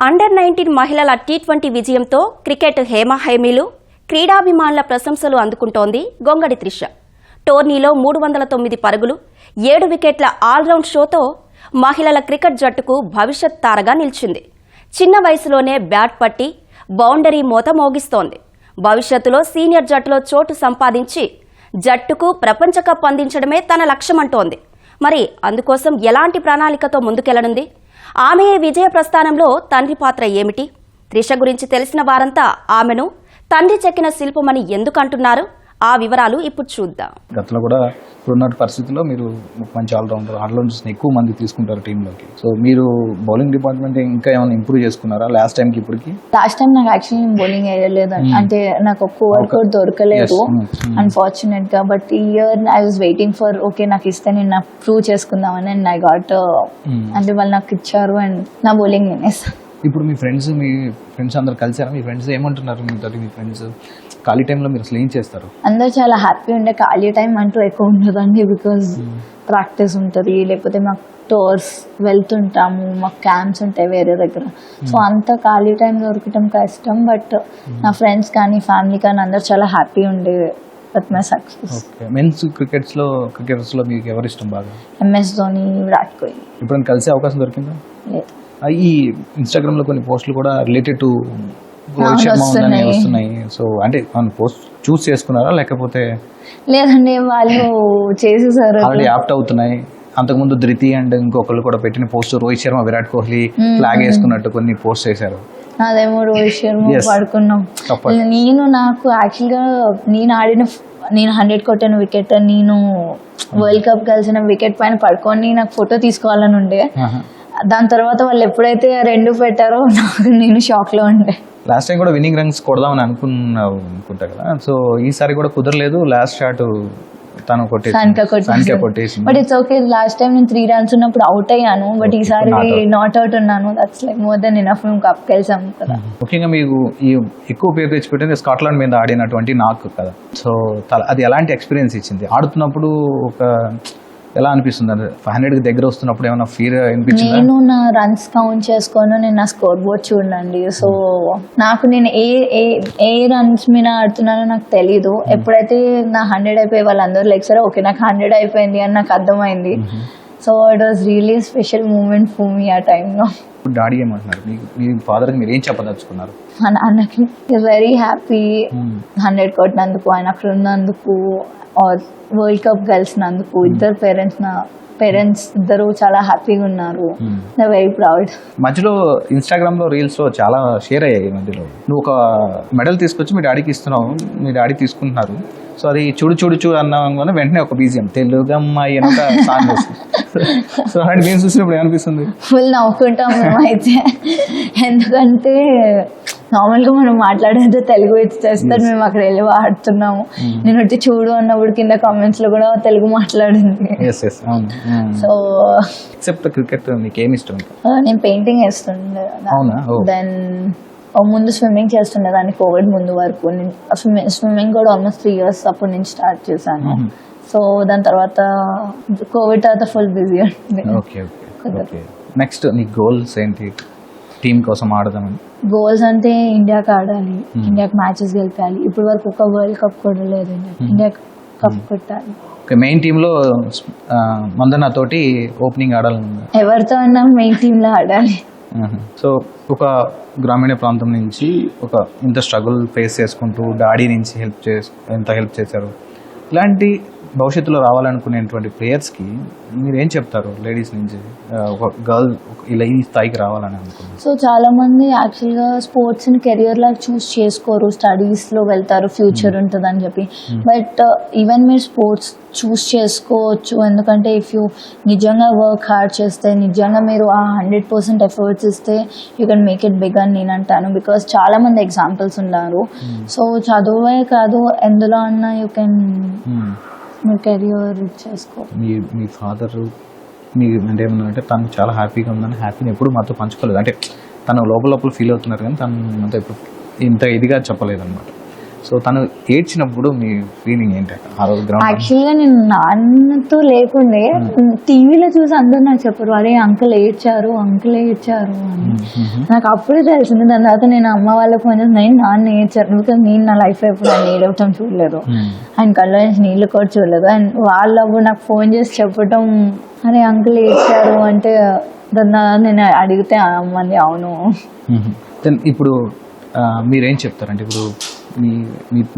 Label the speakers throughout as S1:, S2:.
S1: Under-19 మహిళల T20 విజయంతో cricket హేమహేమీలు, క్రీడాభిమానుల ప్రశంసలు అందుకుంటోంది గొంగడి త్రిష. టోర్నీలో 309 పరుగులు, 7 వికెట్ల ఆల్రౌండ్ షోతో మహిళల క్రికెట్ జట్టుకు భవిష్యత్ తారగా నిలిచింది. చిన్న వయసులోనే బ్యాట్ పట్టి బౌండరీ మోత మోగిస్తోంది. భవిష్యత్తులో సీనియర్ జట్టులో చోటు సంపాదించి జట్టుకు ప్రపంచ కప్ అందించడమే తన లక్ష్యమంటోంది. మరి అందుకోసం ఎలాంటి ప్రణాళికతో ముందుకెళ్లనుంది? ఆమె విజయ ప్రస్థానంలో తండ్రి పాత్ర ఏమిటి? త్రిష గురించి తెలిసిన వారంతా ఆమెను తండ్రి చెక్కిన శిల్పమని ఎందుకు అంటున్నారు? ఆ వివరాలు ఇప్పుడు చూద్దాం.
S2: గతంలో కూడా ఇప్పుడున్న పరిస్థితుల్లో మీరు మంచి ఆల్రౌండర్స్ ఎక్కువ మంది తీసుకుంటారు టీంలోకి. సో మీరు బౌలింగ్ డిపార్ట్మెంట్ ఇంకా ఏమైనా ఇంప్రూవ్ చేసుకున్నారా లాస్ట్ టైంకి ఇప్పటికి?
S3: లాస్ట్ టైం నాకు యాక్చువల్లీ బౌలింగ్ వేయలేదు, అంటే నాకు ఒక్క వర్కౌట్ దొరకలేదు అన్ఫార్చునేట్ గా. బట్ ఈ year I was waiting for okay నాకు ఇస్తే నేను నాకు ప్రూవ్ చేసుకుందామని అండ్ ఐ గాట్ అంటే వాళ్ళు నాకు ఇచ్చారు అండ్ నా బౌలింగ్ నేనేస్తాను.
S2: ఇప్పుడు మీ ఫ్రెండ్స్ అందరు కలిసారా? మీ ఫ్రెండ్స్ ఏమంటున్నారు మీతో? మీ ఫ్రెండ్స్ ఖాళీ టైంలో మీరు అసలు ఏం చేస్తారు?
S3: అందరు చాలా హ్యాపీ ఉండే. ఖాళీ టైం అంటూ ఎక్కువ ఉండదండి, బికాజ్ ప్రాక్టీస్ ఉంటుంది, లేకపోతే మాకు టూర్స్ వెళ్తుంటాము, మాకు క్యాంప్స్ ఉంటాయి వేరే దగ్గర. సో అంత ఖాళీ టైం దొరకటం కష్టం. బట్ నా ఫ్రెండ్స్ కానీ ఫ్యామిలీ కానీ అందరు చాలా హ్యాపీ ఉండే with my success.
S2: Men's cricketers లో మీకు ఎవరు ఇష్టం బాగా?
S3: MS ధోని, విరాట్ కోహ్లీ.
S2: ఇప్పుడు కలిసే అవకాశం దొరికిందా?
S3: లేదు.
S2: ఈ ఇన్స్టాగ్రామ్ లో కొన్ని పోస్టులు కూడా రిలేటెడ్ టు రోహిత్ శర్మ వస్తున్నాయి. సో అంటే పోస్ట్ చూస్ చేసుకున్నారా లేకపోతే?
S3: లేదండి, వాళ్ళు చేసేసారు,
S2: ఆల్రెడీ యాప్ట్ అవుతున్నాయి. అంతకుముందు ధృతి అండ్ ఇంకొకళ్ళు కూడా పెట్టిన పోస్ట్ రోహిత్ శర్మ విరాట్ కోహ్లీ ఫ్లాగ్ వేసుకున్నట్టు కొన్ని పోస్ట్ చేశారు.
S3: అదేమో రోహిత్ శర్మ పడుకున్నాం. నాకు యాక్చువల్గా నేను 100 కొట్టిన వికెట్, నేను వరల్డ్ కప్ కలిసిన వికెట్ పైన పడుకొని నాకు ఫోటో తీసుకోవాలని ఉండే. దాని తర్వాత వాళ్ళు ఎప్పుడైతే 2 పెట్టారో నేను షాక్ లో ఉండే.
S2: లాస్ట్ టైం కూడా విన్నింగ్ రన్స్ కొడదామని అనుకుంటా కదా. సో ఈసారి కూడా కుదరలేదు. లాస్ట్ షాట్ తను కొట్టేసి.
S3: But it's okay. Last time నేను 3 runs ఉన్నప్పుడు అవుట్ అయ్యాను, బట్ ఈసారి నాట్ అవుట్ ఉన్నాను. That's like more than enough. మేము కప్ గెలిచాం కదా.
S2: ముఖ్యంగా మీకు ఈ ఎక్కువ పేరు తెచ్చిపెట్టింది స్కాట్లాండ్ మీద ఆడినటువంటి నాకు కదా. సో అది ఎలాంటి ఎక్స్పీరియన్స్ ఇచ్చింది? ఆడుతున్నప్పుడు ఒక ఎలా అనిపిస్తుంది? 500కి దగ్గర వస్తున్నప్పుడు ఏమైనా ఫీల్ అనిపించింది?
S3: నేను నా రన్స్ కౌంట్ చేసుకోను, నేను నా స్కోర్ బోర్డ్ చూడండి. సో నాకు నేను ఏ రన్స్ మీద ఆడుతున్నానో నాకు తెలీదు. ఎప్పుడైతే నా 100 అయిపోయి వాళ్ళందరూ లైక్ సరే ఓకే నాకు 100 అయిపోయింది అని నాకు అర్థమైంది. So it was really special moment for me ఆ టైంలో.
S2: డాడీ ఏమంటున్నారు? మీ ఫాదర్కి మీరు ఏం చెప్పదలుచుకున్నారు?
S3: మా నాన్నకి వెరీ హ్యాపీ 100 కొట్టినందుకు, ఆయన అక్కడ ఉన్నందుకు, వరల్డ్ కప్ గెలిచినందుకు. ఇద్దరు పేరెంట్స్ ఇద్దరు చాలా హ్యాపీగా ఉన్నారు. Very proud.
S2: మధ్యలో ఇన్స్టాగ్రామ్ లో రీల్స్ లో చాలా షేర్ అయ్యాయి. మధ్యలో నువ్వు ఒక మెడల్ తీసుకొచ్చి మీ డాడీకి ఇస్తున్నావు, మీ డాడీ తీసుకుంటున్నారు. సో అది చూడు అన్న వెంటనే ఒక బీజిఎం తెలుగు అమ్మాయి అని ఒక సాంగ్ వస్తుంది. సో అలాంటి నేను చూసినప్పుడు ఏమనిపిస్తుంది?
S3: ఫుల్ నవ్వుకుంటాం మేమైతే. ఎందుకంటే నార్మల్గా మనం మాట్లాడేది తెలుగు చేస్తారు, మేము అక్కడ వెళ్ళి ఆడుతున్నాము. నేను వచ్చి చూడు అన్నప్పుడు కింద కామెంట్స్ లో కూడా తెలుగు మాట్లాడింది. సో
S2: ఎక్సెప్ట్ క్రికెట్ మీకు ఏమి ఇష్టం?
S3: నేను పెయింటింగ్ వేస్తుండే. దెన్ ముందు స్విమ్మింగ్ చేస్తుండే దాన్ని కోవిడ్ ముందు వరకు. స్విమ్మింగ్ కూడా ఆల్మోస్ట్ 3 years అప్పటి నుంచి స్టార్ట్ చేశాను. సో దాని తర్వాత కోవిడ్ తర్వాత ఫుల్ బిజీ ఉంటుంది.
S2: నెక్స్ట్ నీ గోల్స్ ఏంటి? టీమ్ కోసం ఆడదామని
S3: గోల్స్ అంటే ఇండియాకి ఆడాలి, ఇండియాకి మ్యాచెస్ గెలిపాలి. ఇప్పటి వరకు ఒక వరల్డ్ కప్ కూడా లేదు, ఇండియాకి కప్ కొట్టాలి.
S2: మెయిన్ టీమ్ లో మందన తోటి ఓపెనింగ్ ఆడాలి.
S3: ఎవరితో అన్నా మెయిన్ టీమ్ లో ఆడాలి.
S2: సో ఒక గ్రామీణ ప్రాంతం నుంచి ఒక ఇంత స్ట్రగుల్ ఫేస్ చేసుకుంటూ డాడీ నుంచి ఎంత హెల్ప్ చేశారు. ఇలాంటి భవిష్యత్తులో రావాలనుకునేటువంటి ప్లేయర్స్కి మీరు ఏం చెప్తారు? లేడీస్ నుంచి ఒక గర్ల్ ఇలా ఈ స్థాయికి రావాలని అనుకుంటున్నారు.
S3: సో చాలా మంది యాక్చువల్గా స్పోర్ట్స్ని కెరియర్ లాగా చూస్ చేసుకోరు, స్టడీస్లో వెళ్తారు, ఫ్యూచర్ ఉంటుందని చెప్పి. బట్ ఈవెన్ మీరు స్పోర్ట్స్ చూస్ చేసుకోవచ్చు. ఎందుకంటే ఇఫ్ యూ నిజంగా వర్క్ హార్డ్ చేస్తే, నిజంగా మీరు ఆ 100% ఎఫర్ట్స్ ఇస్తే you can make it big అని నేను అంటాను. బికాస్ చాలా మంది ఎగ్జాంపుల్స్ ఉన్నారు. సో చదువే కాదు, ఎందులో అన్నా యూ కెన్ మీ కెరియర్ చేసుకో.
S2: మీ ఫాదర్ మీకు అంటే ఏమన్నా అంటే తను చాలా హ్యాపీగా ఉందని, హ్యాపీని ఎప్పుడు మాతో పంచుకోలేదు. అంటే తను లోపల ఫీల్ అవుతున్నారు కానీ తను అంతా ఎప్పుడు ఇంత ఇదిగా చెప్పలేదు అనమాట. సో తను ఏడ్చినప్పుడు మీ ఫీలింగ్ ఏంటి ఆ రోజు గ్రౌండ్?
S3: యాక్చువల్గా నేను నాన్నతో లేకుండే టీవీలో చూసి అందరూ నాకు చెప్పారు, అరే అంకుల్ ఏడ్చారు అని. నాకు అప్పుడే తెలిసింది. దాని తర్వాత నేను అమ్మ వాళ్ళకి ఫోన్ చేసి నేను నాన్న ఏడ్చారు, బికాజ్ నేను నా లైఫ్ ఎప్పుడు ఆయన ఏడవటం చూడలేదు, ఆయన కళ్ళ నుంచి నీళ్ళు కూడా చూడలేదు. అండ్ వాళ్ళు అప్పుడు నాకు ఫోన్ చేసి చెప్పటం, అరే అంకుల్ ఏడ్చారు అంటే దాన్ని నేను అడిగితే అమ్మంది అవును.
S2: ఇప్పుడు మీరేం చెప్తారంటే ఇప్పుడు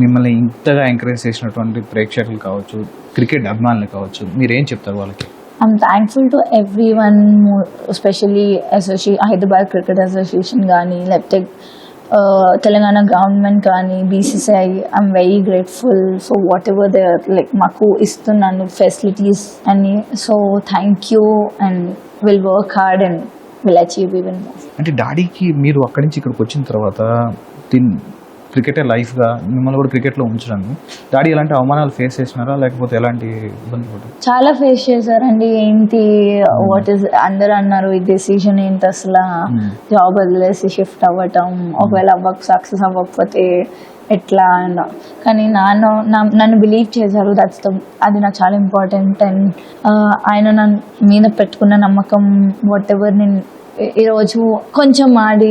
S2: మిమ్మల్ని ఇంతగా ఎంకరేజ్ చేసినటువంటి ప్రేక్షకులు కావచ్చు, క్రికెట్ అభిమానులు కావచ్చు, మీరేం చెప్తారు వాళ్ళకి?
S3: I'm thankful to every one, especially Hyderabad cricket association కానీ, లేకపోతే తెలంగాణ గవర్నమెంట్ కానీ, BCCI. I'm very grateful for what ever they like మాకు ఇస్తున్నాను ఫెసిలిటీస్ అన్ని. So thank you and will work hard and will achieve even more.
S2: అంటే డాడీకి మీరు అక్కడి నుంచి ఇక్కడికి వచ్చిన తర్వాత క్రికెటర్ లైఫ్గా మిమ్మల్ని కూడా క్రికెట్లో ఉంచడం, డాడీ ఎలాంటి అవమానాలు ఫేస్ చేసినారా లేకపోతే ఎలాంటి ఇబ్బంది పడ్డారు?
S3: చాలా ఫేస్ చేశారండి. ఏంటి వాట్ ఈస్ అందరు అన్నారు ఈ డెసిషన్ ఏంటి అసలు, జాబ్ వదిలేసి షిఫ్ట్ అవ్వటం, ఒకవేళ సక్సెస్ అవ్వకపోతే ఎట్లా అన్న. కానీ నన్ను బిలీవ్ చేశారు, అది నాకు చాలా ఇంపార్టెంట్. అండ్ ఆయన నన్ను మీద పెట్టుకున్న నమ్మకం, వాట్ ఎవర్ నేను ఈరోజు కొంచెం ఆడి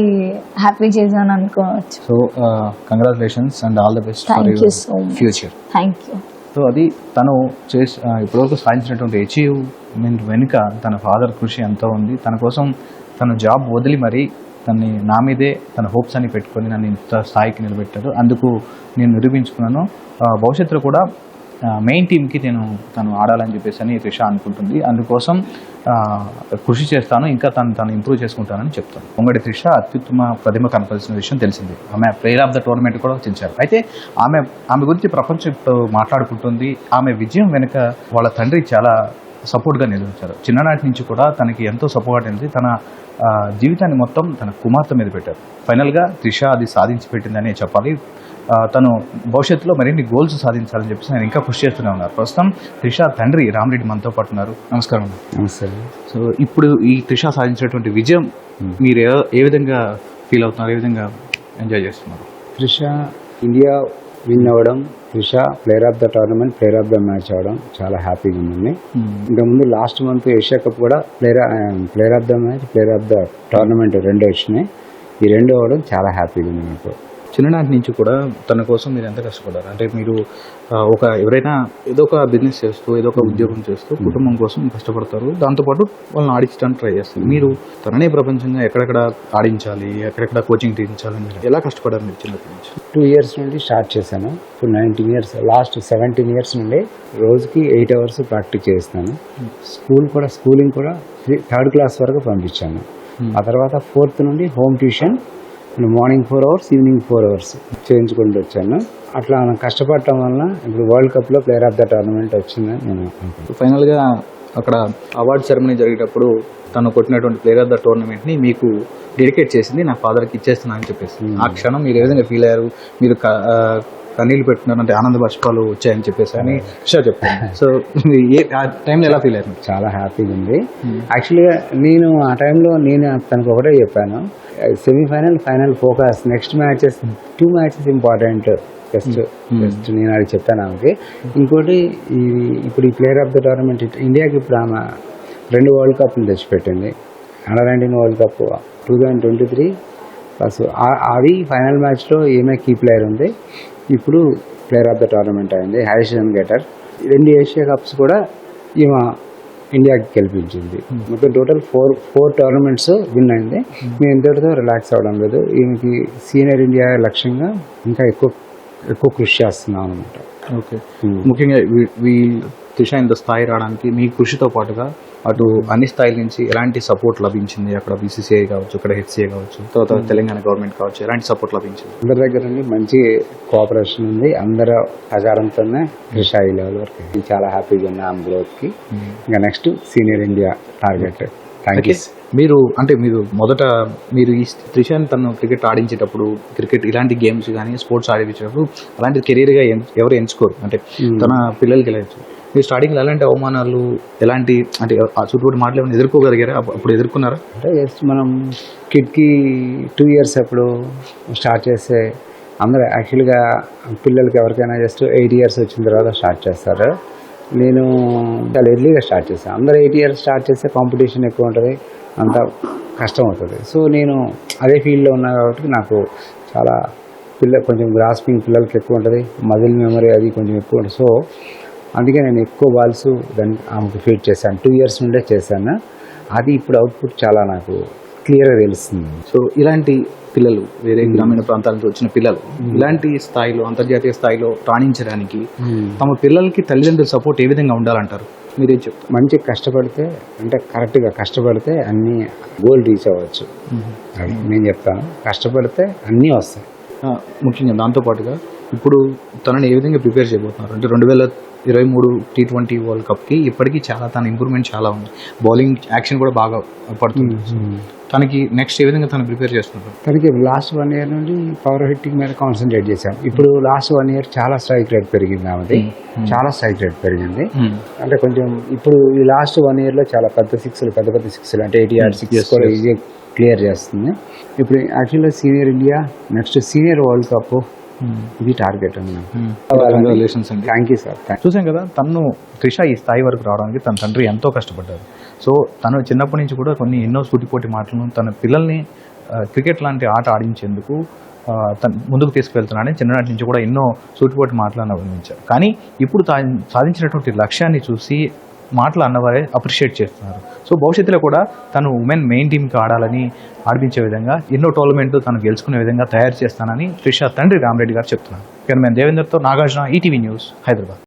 S3: హ్యాపీ చేశాను అనుకోవచ్చు.
S2: So congratulations and all the best for your future.
S3: Thank you.
S2: So అది తను ఇప్పటివరకు సాధించినటువంటి అచీవ్మెంట్ వెనుక తన ఫాదర్ కృషి ఎంతో ఉంది. తన కోసం తన జాబ్ వదిలి మరి తనని నా మీదే తన హోప్స్ అని పెట్టుకొని నన్ను ఇంత స్థాయికి నిలబెట్టారు. అందుకు నేను నిరూపించుకున్నాను. భవిష్యత్తులో కూడా మెయిన్ టీమ్కి తను ఆడాలని చెప్పేసి అని త్రిష అనుకుంటుంది. అందుకోసం కృషి చేస్తాను, ఇంకా తను ఇంప్రూవ్ చేసుకుంటానని చెప్తాను. గొంగడి త్రిష అత్యుత్తమ ప్రతిభ కనపరిచిన విషయం తెలిసింది. ఆమె ప్లేయర్ ఆఫ్ ద టోర్నమెంట్ కూడా వచ్చించారు. అయితే ఆమె గురించి ప్రపంచం ఇప్పుడు మాట్లాడుకుంటుంది. ఆమె విజయం వెనుక వాళ్ళ తండ్రి చాలా సపోర్ట్గా నిలిచారు. చిన్ననాటి నుంచి కూడా తనకి ఎంతో సపోర్ట్ అనేది తన జీవితాన్ని మొత్తం తన కుమార్తె మీద పెట్టారు. ఫైనల్గా త్రిష అది సాధించి పెట్టిందని చెప్పాలి. తను భవిష్యత్తులో మరిన్ని గోల్స్ సాధించాలని చెప్పేసి నేను ఇంకా కృషి చేస్తూనే ఉన్నారు. ప్రస్తుతం త్రిష తండ్రి రామరెడ్డి మనతో పాటు ఉన్నారు. నమస్కారం.
S4: నమస్తే.
S2: సో ఇప్పుడు ఈ త్రిష సాధించినటువంటి విజయం మీరు ఏ విధంగా ఫీల్ అవుతున్నారు, ఏ విధంగా ఎంజాయ్ చేస్తున్నారు?
S4: త్రిష ఇండియా విన్ అవ్వడం, Trisha player of the tournament, player of the match అవ్వడం చాలా హ్యాపీగా ఉంది. ఇంతకుముందు లాస్ట్ మంత్ ఏషియా కప్ కూడా player of the match, player of the tournament రెండు వచ్చినాయి. ఈ రెండు అవ్వడం చాలా హ్యాపీగా ఉంది నాకు.
S2: చిన్ననాటి నుంచి కూడా తన కోసం మీరు ఎంత కష్టపడ్డారు? అంటే మీరు ఎవరైనా ఏదో ఒక బిజినెస్ చేస్తూ ఏదో ఒక ఉద్యోగం చేస్తూ కుటుంబం కోసం కష్టపడతారు, దాంతోపాటు వాళ్ళని ఆడించడానికి ట్రై చేస్తారు. మీరు తననే ప్రపంచంగా ఎక్కడెక్కడ ఆడించాలి, ఎక్కడెక్కడ కోచింగ్ తీయించాలని ఎలా కష్టపడ్డారు మీరు చిన్నప్పటి నుంచి?
S4: 2 years నుండి స్టార్ట్ చేశాను. ఇప్పుడు 19 years, లాస్ట్ 17 years నుండి రోజుకి 8 hours ప్రాక్టీస్ చేస్తాను. స్కూలింగ్ కూడా 3rd class వరకు పంపించాను. ఆ తర్వాత 4th నుండి home tuition, morning 4 hours, evening 4 hours చేయించుకుంటూ వచ్చాను. అట్లా కష్టపడటం వల్ల ఇప్పుడు వరల్డ్ కప్లో ప్లేయర్ ఆఫ్ ద టోర్నమెంట్ వచ్చిందని నేను అనుకుంటున్నాను.
S2: ఫైనల్గా అక్కడ అవార్డ్ సెరమనీ జరిగేటప్పుడు తను కొట్టినటువంటి ప్లేయర్ ఆఫ్ ద టోర్నమెంట్ని మీకు డెడికేట్ చేసింది నా ఫాదర్కి ఇచ్చేస్తున్నా అని చెప్పేసి, ఆ క్షణం మీరు ఏ విధంగా ఫీల్ అయ్యారు? మీరు కన్నీళ్ళు పెట్టుకున్నారు అంటే ఆనంద బాష్పాలు వచ్చాయని చెప్పేసి అని చెప్తాను. సో ఆ టైంలో ఎలా ఫీల్ అయ్యారు?
S4: చాలా హ్యాపీగా ఉంది. యాక్చువల్గా నేను ఆ టైంలో తనకు ఒకటే చెప్పాను, semi-final, final focus, next matches 2 matches important just నేను అది చెప్పాను ఆమెకి. ఇంకోటి ఇప్పుడు ఈ ప్లేయర్ ఆఫ్ ద టోర్నమెంట్ ఇండియాకి ఇప్పుడు ఆమె 2 వరల్డ్ కప్ని తెచ్చిపెట్టింది. అండర్-19 వరల్డ్ కప్ 2023 ప్లస్ అది ఫైనల్ మ్యాచ్లో ఈమె కీ ప్లేయర్ ఉంది. ఇప్పుడు ప్లేయర్ ఆఫ్ ద టోర్నమెంట్ అయింది, highest run getter. 2 Asia cups కూడా ఈమె ఇండియాకి గెలిపించింది. మొత్తం టోటల్ 4 tournaments విన్ అయింది. మేము ఇంతటితో రిలాక్స్ అవ్వడం లేదు. ఈమెకి సీనియర్ ఇండియా లక్ష్యంగా ఇంకా ఎక్కువ కృషి చేస్తున్నాం అనమాట.
S2: ఓకే. ముఖ్యంగా త్రిష ఇంత స్థాయి రావడానికి మీ కృషితో పాటుగా అటు అన్ని స్థాయిల నుంచి ఎలాంటి సపోర్ట్ లభించింది? అక్కడ BCCI కావచ్చు, ఇక్కడ HCA కావచ్చు, తర్వాత తెలంగాణ గవర్నమెంట్ కావచ్చు, ఎలాంటి సపోర్ట్ లభించింది?
S4: అందరి దగ్గర నుండి మంచి కోఆపరేషన్ ఉంది. అందరూ ప్రచారంతోనే త్రిష ఈ లెవెల్ వరకు చాలా హ్యాపీగా ఉన్నా ఆమె గ్రోత్కి. ఇంకా next senior India target. Thank you.
S2: మీరు మొదట ఈ త్రిషని తను క్రికెట్ ఆడించేటప్పుడు, క్రికెట్ ఇలాంటి గేమ్స్ కానీ స్పోర్ట్స్ ఆడించేటప్పుడు అలాంటి కెరీర్గా ఎవరు ఎంచుకోరు. అంటే తన పిల్లలకి వెళ్ళచ్చు. మీరు స్టార్టింగ్లో ఎలాంటి అవమానాలు, ఎలాంటి అంటే ఆ చుట్టుపక్కల మాటలు ఏమైనా ఎదుర్కోగలిగారా? అప్పుడు ఎదుర్కొన్నారా?
S4: అంటే జస్ట్ మనం కిడ్కి 2 years అప్పుడు స్టార్ట్ చేస్తే అందరూ యాక్చువల్గా పిల్లలకి ఎవరికైనా జస్ట్ 8 ఇయర్స్ వచ్చిన తర్వాత స్టార్ట్ చేస్తారు. నేను చాలా ఎర్లీగా స్టార్ట్ చేశాను. అందరూ 8 ఇయర్స్ స్టార్ట్ చేస్తే కాంపిటీషన్ ఎక్కువ ఉంటుంది, అంత కష్టం అవుతుంది. సో నేను అదే ఫీల్డ్లో ఉన్నా కాబట్టి నాకు చాలా కొంచెం గ్రాస్పింగ్ పిల్లలకి ఎక్కువ ఉంటుంది, మజిల్ మెమరీ అది కొంచెం ఎక్కువ ఉంటుంది. సో అందుకే నేను ఎక్కువ బాల్స్ దాన్ని ఆమెకు ఫీడ్ చేశాను. 2 ఇయర్స్ నుండే చేశాను. అది ఇప్పుడు అవుట్పుట్ చాలా నాకు క్లియర్గా తెలుస్తుంది.
S2: సో ఇలాంటి పిల్లలు, వేరే గ్రామీణ ప్రాంతాల నుంచి వచ్చిన పిల్లలు ఇలాంటి స్థాయిలో, అంతర్జాతీయ స్థాయిలో రాణించడానికి తమ పిల్లలకి తల్లిదండ్రుల సపోర్ట్ ఏ విధంగా ఉండాలంటారు? మీరేం చెప్తారు?
S4: మంచిగా కష్టపడితే, అంటే కరెక్ట్గా కష్టపడితే అన్నీ గోల్ రీచ్ అవ్వచ్చు. అది నేను చెప్తాను, కష్టపడితే అన్నీ వస్తాయి.
S2: ముఖ్యంగా దాంతోపాటుగా ఇప్పుడు తనని ఏ విధంగా ప్రిపేర్ చేయబోతున్నారు అంటే 2023 T20 వరల్డ్ కప్కి ఇప్పటికీ చాలా తన ఇంప్రూవ్మెంట్ చాలా ఉంది. బౌలింగ్ యాక్షన్ కూడా బాగా పడుతుంది. తనకి నెక్స్ట్ ఏ విధంగా తను ప్రిపేర్ చేస్తున్నారు?
S4: తనకి లాస్ట్ 1 ఇయర్ నుండి పవర్ హిట్టింగ్ మీద కాన్సన్ట్రేట్ చేశాను. ఇప్పుడు లాస్ట్ 1 ఇయర్ చాలా స్ట్రైక్ రేట్ పెరిగింది ఆమెది, చాలా స్ట్రైక్ రేట్ పెరిగింది. అంటే కొంచెం ఇప్పుడు ఈ లాస్ట్ 1 ఇయర్లో చాలా పెద్ద సిక్స్లు అంటే 80 యార్డ్ సిక్స్ కూడా ఈజీగా క్లియర్ చేస్తుంది. ఇప్పుడు యాక్చువల్గా senior India, next senior world cup, ఇది టార్గెట్ అండి.
S2: కంగ్రాచులేషన్స్ అండి.
S4: Thank you sir.
S2: చూసాం కదా, తను త్రిష ఈ స్థాయి వరకు రావడానికి తన తండ్రి ఎంతో కష్టపడ్డారు. సో తను చిన్నప్పటి నుంచి కూడా ఎన్నో సూటిపోటి మాటలను తన పిల్లల్ని క్రికెట్ లాంటి ఆట ఆడించేందుకు తను ముందుకు తీసుకువెళ్తున్నాడని చిన్ననాటి నుంచి కూడా ఎన్నో సూటిపోటి మాటలను అభినందించారు. కానీ ఇప్పుడు సాధించినటువంటి లక్ష్యాన్ని చూసి మాటలు అన్నవారే అప్రిషియేట్ చేస్తున్నారు. సో భవిష్యత్తులో కూడా తను ఉమెన్ మెయిన్ టీంకి ఆడాలని, ఆడిపించే విధంగా ఎన్నో టోర్నమెంట్లు తను గెలుచుకునే విధంగా తయారు చేస్తానని త్రిష తండ్రి రామరెడ్డి గారు చెప్తున్నారు. కెమెరామెన్ దేవేందర్తో నాగార్జున, ఈటీవీ న్యూస్, హైదరాబాద్.